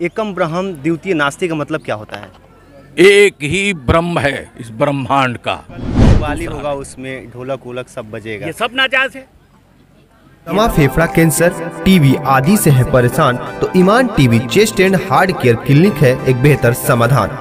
एकम ब्रह्म द्वितीय नास्ति का मतलब क्या होता है? एक ही ब्रह्म है इस ब्रह्मांड का। वाली होगा, उसमें ढोलक वोलक सब बजेगा, ये सब नाजायज है। दमा, फेफड़ा कैंसर, टीबी आदि से है परेशान तो Iman TB chest and heart care clinic है एक बेहतर समाधान।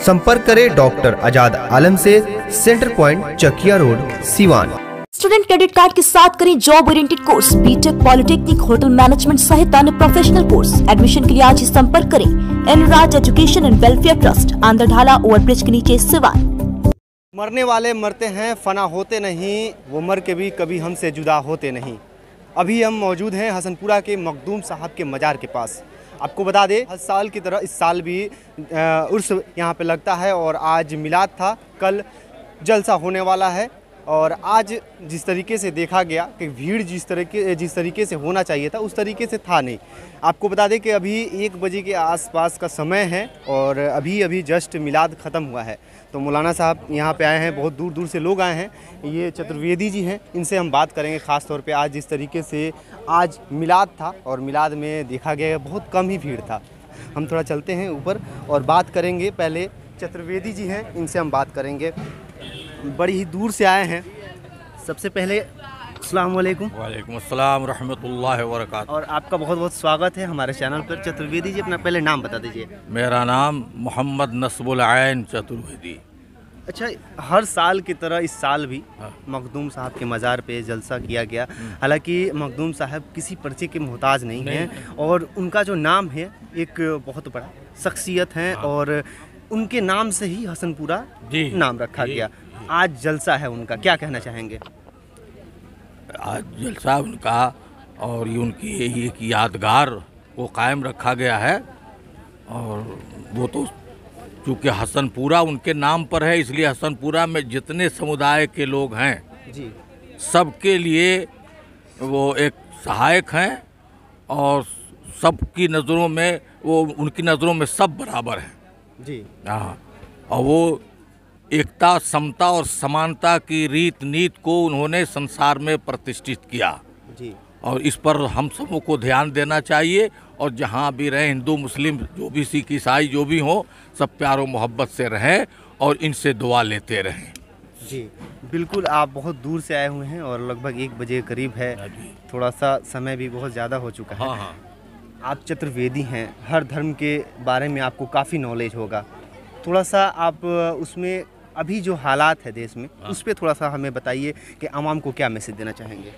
संपर्क करें डॉक्टर आजाद आलम से, centre point Chakia Road, Siwan. Student credit card के साथ करें job oriented course, BTech, polytechnic, hotel management सहित अन्य प्रोफेशनल कोर्स। एडमिशन के लिए आज ही संपर्क करें Enraj education and welfare trust, Andhradhala overbridge के नीचे, सिवान। मरने वाले मरते हैं, फना होते नहीं, वो मर के भी कभी हमसे जुदा होते नहीं। अभी हम मौजूद हैं हसनपुरा के मखदूम साहब के मज़ार के पास। आपको बता दें, हर साल की तरह इस साल भी उर्स यहाँ पे लगता है और आज मिलाद था, कल जलसा होने वाला है। और आज जिस तरीके से देखा गया कि भीड़ जिस तरीके से होना चाहिए था उस तरीके से था नहीं। आपको बता दें कि अभी 1 बजे के आसपास का समय है और अभी जस्ट मिलाद ख़त्म हुआ है। तो मौलाना साहब यहाँ पे आए हैं, बहुत दूर दूर से लोग आए हैं। ये चतुर्वेदी जी हैं, इनसे हम बात करेंगे ख़ास तौर पे आज जिस तरीके से आज मिलाद था और मिलाद में देखा गया बहुत कम ही भीड़ था। हम थोड़ा चलते हैं ऊपर और बात करेंगे। पहले चतुर्वेदी जी हैं, इनसे हम बात करेंगे, बड़ी ही दूर से आए हैं। सबसे पहले अस्सलाम वालेकुम। वालेकुम अस्सलाम रहमतुल्लाहि व बरकातहू। और आपका बहुत बहुत स्वागत है हमारे चैनल पर। चतुर्वेदी जी, अपना पहले नाम बता दीजिए। मेरा नाम मोहम्मद नस्बुल आइन चतुर्वेदी। अच्छा, हर साल की तरह इस साल भी मखदूम साहब के मज़ार पे जलसा किया गया। हालांकि मखदूम साहब किसी परिचय के मोहताज नहीं हैं और उनका जो नाम है एक बहुत बड़ा शख्सियत हैं और उनके नाम से ही हसनपुरा नाम रखा गया। आज जलसा है उनका, क्या कहना चाहेंगे? आज जलसा उनका और ये उनकी एक यादगार को कायम रखा गया है। और वो तो चूँकि हसनपुरा उनके नाम पर है, इसलिए हसनपुरा में जितने समुदाय के लोग हैं जी, सबके लिए वो एक सहायक हैं और सबकी नज़रों में वो, उनकी नज़रों में सब बराबर हैं जी। हाँ, और वो एकता, समता और समानता की रीत नीति को उन्होंने संसार में प्रतिष्ठित किया जी। और इस पर हम सबों को ध्यान देना चाहिए। और जहाँ भी रहें, हिंदू मुस्लिम जो भी सिख ईसाई जो भी हों, सब प्यार और मोहब्बत से रहें और इनसे दुआ लेते रहें। जी बिल्कुल। आप बहुत दूर से आए हुए हैं और लगभग 1 बजे के करीब है, थोड़ा सा समय भी बहुत ज़्यादा हो चुका है। हाँ। आप चतुर्वेदी हैं, हर धर्म के बारे में आपको काफ़ी नॉलेज होगा। थोड़ा सा आप उसमें अभी जो हालात है देश में उस पर थोड़ा सा हमें बताइए कि आवाम को क्या मैसेज देना चाहेंगे?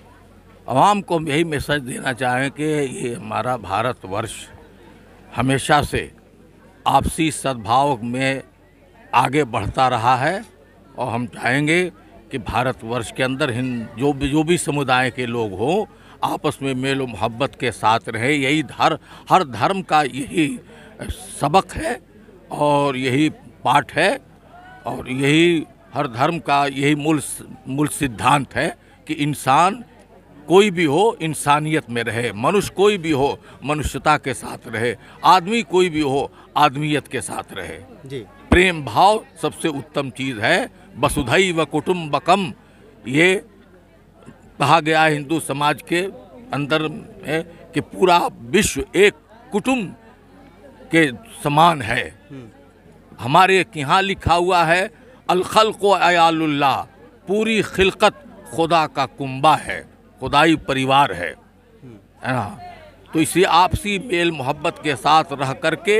आवाम को यही मैसेज देना चाहें कि ये हमारा भारतवर्ष हमेशा से आपसी सद्भाव में आगे बढ़ता रहा है और हम चाहेंगे कि भारतवर्ष के अंदर जो भी समुदाय के लोग हों, आपस में मेल और मोहब्बत के साथ रहे। यही हर धर्म का यही सबक है और यही पाठ है और यही हर धर्म का यही मूल सिद्धांत है कि इंसान कोई भी हो इंसानियत में रहे, मनुष्य कोई भी हो मनुष्यता के साथ रहे, आदमी कोई भी हो आदमियत के साथ रहे जी। प्रेम भाव सबसे उत्तम चीज़ है। वसुधैव कुटुम्बकम, ये कहा गया है हिंदू समाज के अंदर है कि पूरा विश्व एक कुटुंब के समान है। हमारे यहाँ लिखा हुआ है अल खल्क़ु अयालुल्लाह, पूरी खिलकत खुदा का कुंबा है, खुदाई परिवार है ना। तो इसे आपसी मेल मोहब्बत के साथ रह करके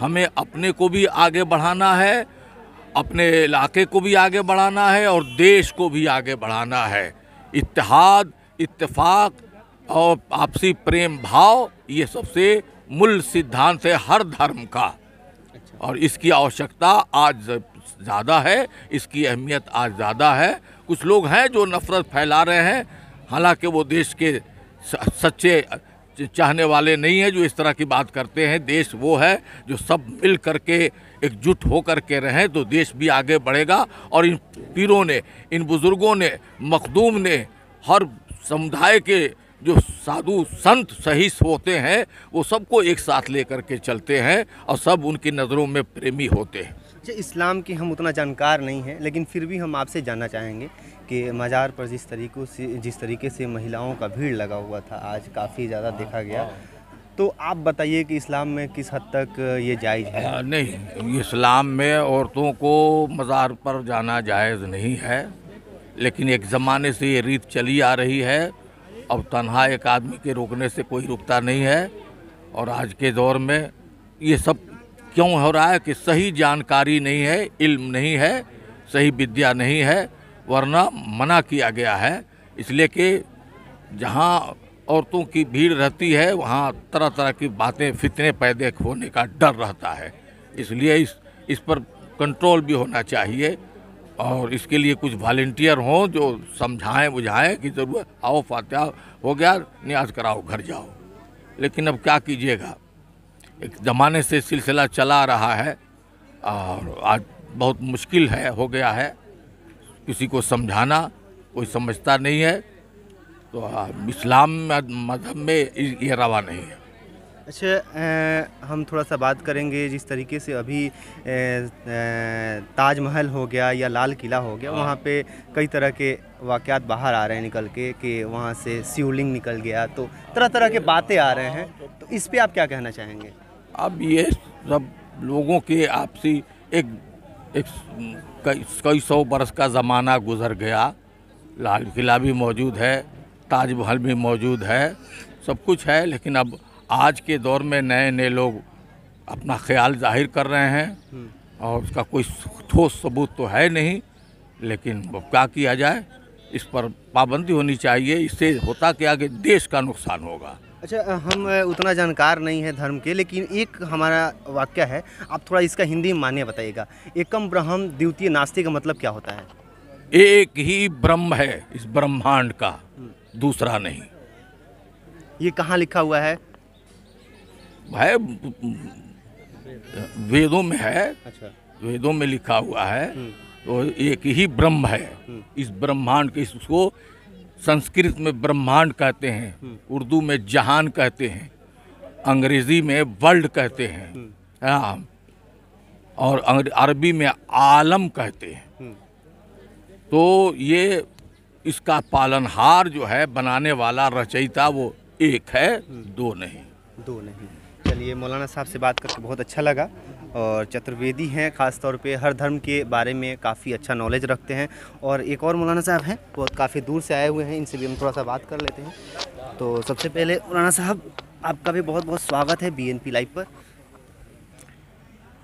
हमें अपने को भी आगे बढ़ाना है, अपने इलाके को भी आगे बढ़ाना है और देश को भी आगे बढ़ाना है। इत्तेहाद, इत्तेफाक और आपसी प्रेम भाव ये सबसे मूल सिद्धांत है हर धर्म का और इसकी आवश्यकता आज ज़्यादा है, इसकी अहमियत आज ज़्यादा है। कुछ लोग हैं जो नफ़रत फैला रहे हैं, हालांकि वो देश के सच्चे चाहने वाले नहीं हैं जो इस तरह की बात करते हैं। देश वो है जो सब मिल करके एकजुट हो करके रहें तो देश भी आगे बढ़ेगा। और इन पीरों ने, इन बुज़ुर्गों ने, मखदूम ने हर समुदाय के जो साधु संत सही होते हैं वो सबको एक साथ लेकर के चलते हैं और सब उनकी नज़रों में प्रेमी होते हैं। अच्छा, इस्लाम की हम उतना जानकार नहीं हैं, लेकिन फिर भी हम आपसे जानना चाहेंगे कि मज़ार पर जिस तरीके से महिलाओं का भीड़ लगा हुआ था, आज काफ़ी ज़्यादा देखा गया, तो आप बताइए कि इस्लाम में किस हद तक ये जायज़ है? नहीं, इस्लाम में औरतों को मज़ार पर जाना जायज़ नहीं है, लेकिन एक ज़माने से ये रीत चली आ रही है। अब तन्हा एक आदमी के रोकने से कोई रुकता नहीं है। और आज के दौर में ये सब क्यों हो रहा है कि सही जानकारी नहीं है, इल्म नहीं है, सही विद्या नहीं है, वरना मना किया गया है। इसलिए कि जहाँ औरतों की भीड़ रहती है वहाँ तरह तरह की बातें, फितने पैदा होने का डर रहता है। इसलिए इस पर कंट्रोल भी होना चाहिए और इसके लिए कुछ वॉलंटियर हों जो समझाएं बुझाएं कि ज़रूरत आओ, फातिहा हो गया, न्याज कराओ, घर जाओ। लेकिन अब क्या कीजिएगा, एक ज़माने से सिलसिला चला रहा है और आज बहुत मुश्किल हो गया है किसी को समझाना, कोई समझता नहीं है। तो इस्लाम मज़हब में ये रवा नहीं है। अच्छा, हम थोड़ा सा बात करेंगे जिस तरीके से अभी ताजमहल हो गया या लाल किला हो गया, वहाँ पे कई तरह के वाक़यात बाहर आ रहे हैं निकल के कि वहाँ से शिवलिंग निकल गया, तो तरह तरह के बातें आ रहे हैं। तो इस पे आप क्या कहना चाहेंगे? अब ये सब लोगों के आपसी कई सौ बरस का ज़माना गुज़र गया। लाल किला भी मौजूद है, ताजमहल भी मौजूद है, सब कुछ है। लेकिन अब आज के दौर में नए नए लोग अपना ख्याल जाहिर कर रहे हैं और उसका कोई ठोस सबूत तो है नहीं। लेकिन क्या किया जाए, इस पर पाबंदी होनी चाहिए। इससे होता क्या कि देश का नुकसान होगा। अच्छा, हम उतना जानकार नहीं है धर्म के, लेकिन एक हमारा वाक्य है, आप थोड़ा इसका हिंदी में मान्य बताइएगा। एकम ब्रह्म द्वितीय नास्ति का मतलब क्या होता है? एक ही ब्रह्म है इस ब्रह्मांड का, दूसरा नहीं। ये कहाँ लिखा हुआ है? वेदों में है। अच्छा, वेदों में लिखा हुआ है। तो एक ही ब्रह्म है इस ब्रह्मांड के। इसको संस्कृत में ब्रह्मांड कहते हैं, उर्दू में जहान कहते हैं, अंग्रेजी में वर्ल्ड कहते हैं, हाँ, और अरबी में आलम कहते हैं। तो ये इसका पालनहार जो है, बनाने वाला रचयिता, वो एक है, दो नहीं। चलिए, मौलाना साहब से बात करके बहुत अच्छा लगा। और चतुर्वेदी हैं, ख़ास तौर पे हर धर्म के बारे में काफ़ी अच्छा नॉलेज रखते हैं। और एक और मौलाना साहब हैं, बहुत काफ़ी दूर से आए हुए हैं, इनसे भी हम थोड़ा सा बात कर लेते हैं। तो सबसे पहले मौलाना साहब, आपका भी बहुत बहुत स्वागत है BNP लाइव पर।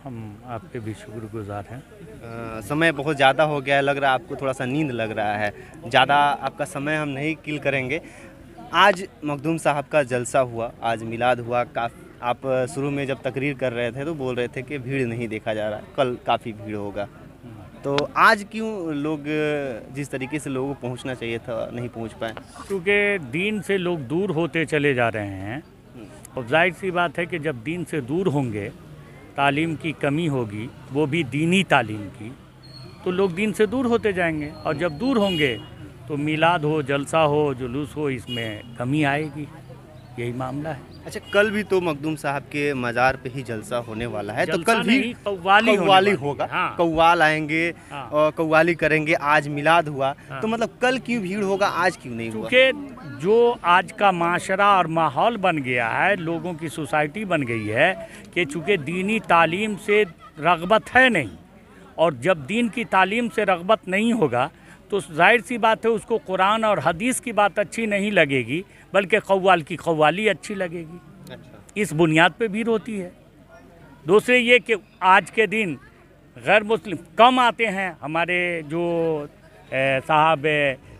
हम आपके भी शुक्रगुजार हैं। समय बहुत ज़्यादा हो गया है, लग रहा है आपको थोड़ा सा नींद लग रहा है। ज़्यादा आपका समय हम नहीं किल करेंगे। आज मखदूम साहब का जलसा हुआ, आज मिलाद हुआ। आप शुरू में जब तकरीर कर रहे थे तो बोल रहे थे कि भीड़ नहीं देखा जा रहा है, कल काफ़ी भीड़ होगा। तो आज क्यों लोग, जिस तरीके से लोगों को पहुंचना चाहिए था, नहीं पहुंच पाए? क्योंकि दीन से लोग दूर होते चले जा रहे हैं। और जाहिर सी बात है कि जब दीन से दूर होंगे, तालीम की कमी होगी, वो भी दीनी तालीम की, तो लोग दीन से दूर होते जाएंगे। और जब दूर होंगे तो मिलाद हो, जलसा हो, जुलूस हो, इसमें कमी आएगी। यही मामला है। अच्छा, कल भी तो मखदूम साहब के मज़ार पे ही जलसा होने वाला है, तो कल भी कव्वाली होगा। हाँ। कव्वाल आएंगे, हाँ। और कव्वाली करेंगे। आज मिलाद हुआ, हाँ। तो मतलब कल क्यों भीड़ होगा, आज क्यों नहीं हुआ? क्योंकि जो आज का माशरा और माहौल बन गया है, लोगों की सोसाइटी बन गई है कि चूँकि दीनी तालीम से रग़बत है नहीं, और जब दीन की तालीम से रग़बत नहीं होगा तो जाहिर सी बात है उसको कुरान और हदीस की बात अच्छी नहीं लगेगी, बल्कि कव्वाल की कव्वाली अच्छी लगेगी। अच्छा। इस बुनियाद पे भीड़ होती है। दूसरे ये कि आज के दिन गैर मुस्लिम कम आते हैं, हमारे जो साहब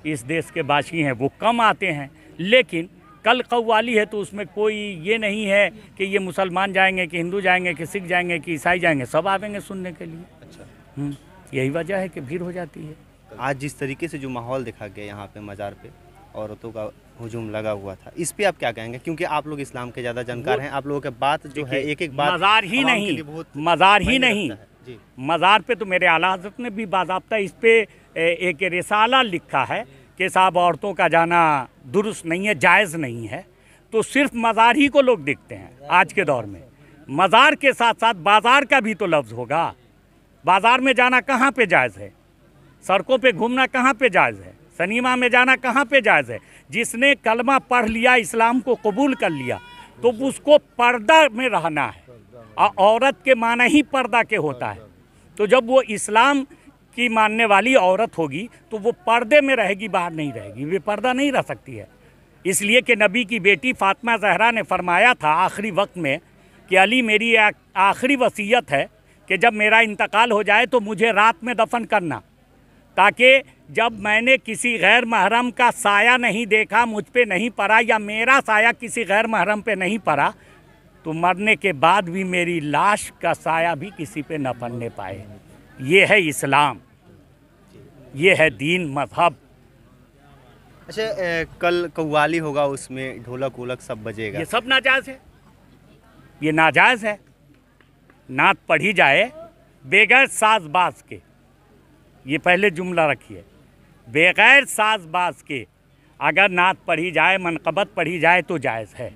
इस देश के बाशी हैं वो कम आते हैं। लेकिन कल कव्वाली है तो उसमें कोई ये नहीं है कि ये मुसलमान जाएंगे, कि हिंदू जाएंगे, कि सिख जाएंगे, कि ईसाई जाएंगे, सब आवेंगे सुनने के लिए। अच्छा। यही वजह है कि भीड़ हो जाती है। आज जिस तरीके से जो माहौल देखा गया यहाँ पे मज़ार पे, औरतों का हुजूम लगा हुआ था, इस पे आप क्या कहेंगे? क्योंकि आप लोग इस्लाम के ज़्यादा जानकार हैं, आप लोगों के बात जो है, एक एक बात मज़ार ही नहीं, मज़ार पे तो मेरे आला हज़रत ने भी बाज़ाब्ता इस पे एक रिसाला लिखा है कि साहब औरतों का जाना दुरुस्त नहीं है, जायज़ नहीं है। तो सिर्फ मज़ार ही को लोग देखते हैं आज के दौर में। मज़ार के साथ साथ बाज़ार का भी तो लफ्ज़ होगा। बाज़ार में जाना कहाँ पे जायज़ है? सड़कों पे घूमना कहाँ पे जायज़ है? सिनेमा में जाना कहाँ पे जायज़ है? जिसने कलमा पढ़ लिया, इस्लाम को कबूल कर लिया, तो उसको पर्दा में रहना है, और औरत के माना ही पर्दा के होता है। तो जब वो इस्लाम की मानने वाली औरत होगी तो वो पर्दे में रहेगी, बाहर नहीं रहेगी, वे पर्दा नहीं रह सकती है। इसलिए कि नबी की बेटी फातिमा ज़हरा ने फरमाया था आखिरी वक्त में कि अली मेरी आखिरी वसीयत है कि जब मेरा इंतकाल हो जाए तो मुझे रात में दफन करना, ताकि जब मैंने किसी गैर महरम का साया नहीं देखा, मुझ पे नहीं पड़ा, या मेरा साया किसी गैर महरम पे नहीं पड़ा, तो मरने के बाद भी मेरी लाश का साया भी किसी पे न पड़ने पाए। ये है इस्लाम, ये है दीन मजहब। अच्छा, कल कव्वाली होगा, उसमें ढोलक वोलक सब बजेगा, ये सब नाजायज़ है, ये नाजायज़ है। नात पढ़ी जाए बेगैर साज बाज के, ये पहले जुमला रखिए, बेगैर साज बाज के अगर नात पढ़ी जाए, मनक़बत पढ़ी जाए तो जायज़ है,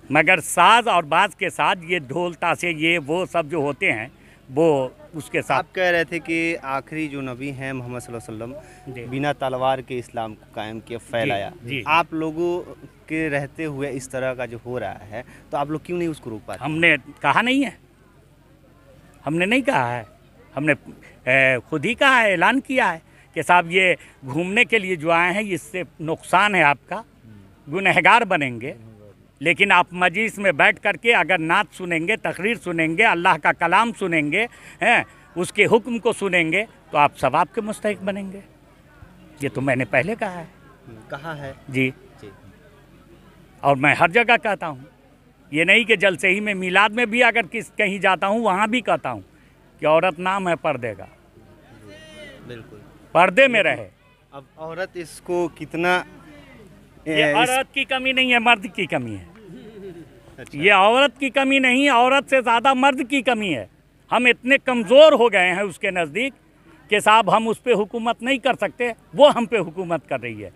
मगर साज और बाज के साथ ये ढोल ताशे ये वो सब जो होते हैं वो उसके साथ। आप कह रहे थे कि आखिरी जो नबी हैं मोहम्मद सल्लल्लाहु अलैहि वसल्लम बिना तलवार के इस्लाम को कायम किया, फैलाया। जी। आप लोगों के रहते हुए इस तरह का जो हो रहा है तो आप लोग क्यों नहीं उसको रोक पाते? हमने कहा नहीं है, हमने नहीं कहा है, हमने खुद ही कहा है, ऐलान किया है कि साहब ये घूमने के लिए जो आए हैं इससे नुकसान है आपका, गुनहगार बनेंगे। लेकिन आप मजलिस में बैठ करके अगर नात सुनेंगे, तकरीर सुनेंगे, अल्लाह का कलाम सुनेंगे, हैं उसके हुक्म को सुनेंगे, तो आप सवाब के मुस्तहिक बनेंगे। ये तो मैंने पहले कहा है। कहा है जी, और मैं हर जगह कहता हूँ, ये नहीं कि जलसे ही में, मिलाद में भी अगर कहीं जाता हूँ वहाँ भी कहता हूँ कि औरत नाम है पर्दे का, बिल्कुल पर्दे में रहे। अब औरत इसको कितना ये औरत की कमी नहीं है, मर्द की कमी है। अच्छा। ये औरत की कमी नहीं, औरत से ज़्यादा मर्द की कमी है। हम इतने कमज़ोर हो गए हैं उसके नज़दीक कि साहब हम उस पर हुकूमत नहीं कर सकते, वो हम पे हुकूमत कर रही है।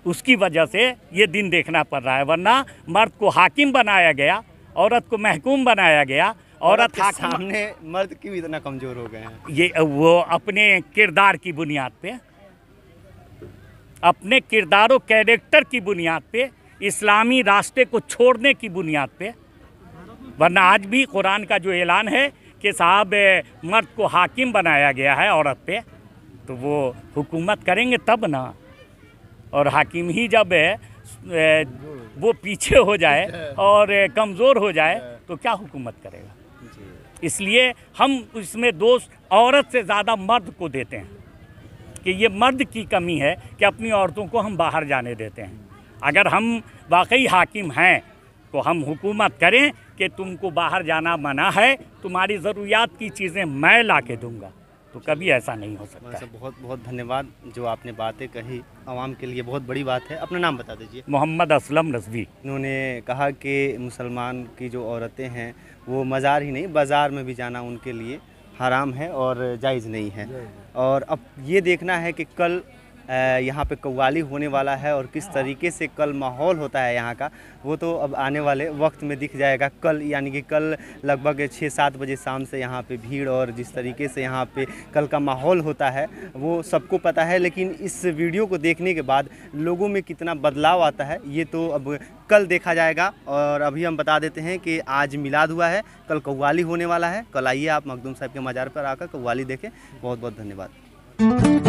उसकी वजह से ये दिन देखना पड़ रहा है, वरना मर्द को हाकिम बनाया गया, औरत को महकूम बनाया गया। औरत के सामने मर्द क्यों इतना कमज़ोर हो गए हैं? ये वो अपने किरदार की बुनियाद पे, अपने किरदार और कैरेक्टर की बुनियाद पे, इस्लामी रास्ते को छोड़ने की बुनियाद पे। वरना आज भी कुरान का जो ऐलान है कि साहब मर्द को हाकिम बनाया गया है औरत पे, तो वो हुकूमत करेंगे तब ना। और हाकिम ही जब वो पीछे हो जाए और कमज़ोर हो जाए तो क्या हुकूमत करेगा? इसलिए हम इसमें दोष औरत से ज़्यादा मर्द को देते हैं कि ये मर्द की कमी है कि अपनी औरतों को हम बाहर जाने देते हैं। अगर हम वाकई हाकिम हैं तो हम हुकूमत करें कि तुमको बाहर जाना मना है, तुम्हारी ज़रूरियात की चीज़ें मैं ला के दूँगा, तो कभी ऐसा नहीं हो सकता है। बहुत बहुत धन्यवाद जो आपने बातें कही, आवाम के लिए बहुत बड़ी बात है। अपना नाम बता दीजिए। मोहम्मद असलम रज़वी। उन्होंने कहा कि मुसलमान की जो औरतें हैं वो मज़ार ही नहीं बाज़ार में भी जाना उनके लिए हराम है और जायज़ नहीं है। और अब ये देखना है कि कल यहाँ पे कव्वाली होने वाला है और किस तरीके से कल माहौल होता है यहाँ का, वो तो अब आने वाले वक्त में दिख जाएगा। कल यानी कि कल लगभग 6-7 बजे शाम से यहाँ पे भीड़ और जिस तरीके से यहाँ पे कल का माहौल होता है वो सबको पता है। लेकिन इस वीडियो को देखने के बाद लोगों में कितना बदलाव आता है ये तो अब कल देखा जाएगा। और अभी हम बता देते हैं कि आज मिलाद हुआ है, कल कव्वाली होने वाला है। कल आइए आप मखदूम साहब के मज़ार पर आकर कव्वाली देखें। बहुत बहुत धन्यवाद।